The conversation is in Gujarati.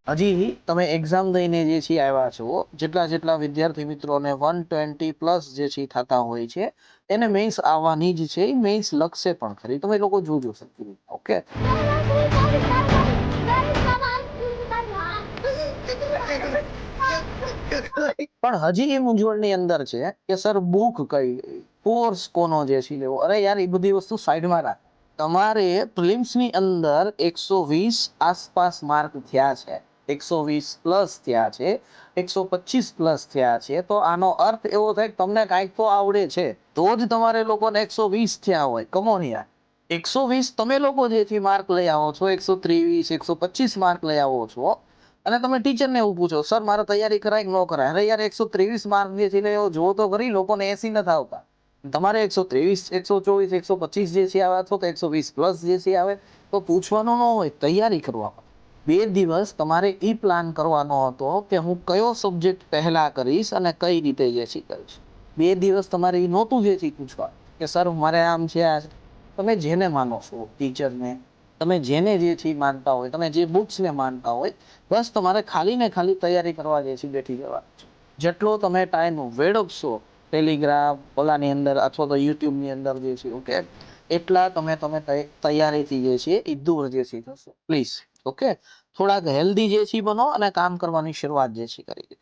હજી તમે એક્ઝામ દઈને જે છે આવ્યા છો, જેટલા વિદ્યાર્થી મિત્રોને 120+ જે છે થતા હોય છે એને મેઇન્સ આવવાની જ છે, મેઇન્સ લખશે પણ ખરી. તમે લોકો જોજો સક્રિય. ઓકે, પણ હજી એ મૂંઝવણની અંદર છે કે સર બુક કઈ, કોર્સ કોનો જે છે લેવો. અરે યાર, એ બધી વસ્તુ સાઈડમાં રાખ. તમારે પ્રિલિમ્સની અંદર 120 આસપાસ માર્ક થયા છે, 120+ થયા છે, 125+ થયા છે, તો આનો અર્થ એવો થાય કે તમને કાંઈક તો આવડે છે, તો જ તમારે લોકોને 120 થયા હોય. કમોન યાર, 120 તમે લોકો જેથી માર્ક લઈ આવો છો, 123 125 માર્ક લઈ આવો છો, અને તમે ટીચરને એવું પૂછો સર મારે તૈયારી કરાય કે ન કરાય. અરે યાર, 123 માર્ક જે છે જો તો કરી, લોકોને 80 નથી આવતા. તમારે 123 124 125 જે છે આવે, અથવા તો 120+ જે છે આવે, તો પૂછવાનું ન હોય, તૈયારી કરવામાં. 2 દિવસ તમારે એ પ્લાન કરવાનો હતો કે હું કયો સબ્જેક્ટ પહેલા કરીશ અને કઈ રીતે જે છે કરીશ. 2 દિવસ તમારે એ નહોતું જે છે પૂછવા કે સર મારે આમ છે આ. તમે જેને માનો છો, ટીચરને, તમે જેને જે છે માનતા હોય, તમે જે બુક્સને માનતા હોય, બસ તમારે ખાલી ને ખાલી તૈયારી કરવા જે છે બેઠી જવાનું છે. જેટલો તમે ટાઈમ વેડફશો ટેલિગ્રામ ઓલાની અંદર અથવા તો યુટ્યુબની અંદર જે છે, ઓકે, એટલા તમે તૈયારીથી જે છે એ દૂર જે છે થશો. પ્લીઝ, ઓકે, થોડાક હેલ્ધી જે છે બનો અને કામ કરવાની શરૂઆત જે છે કરી.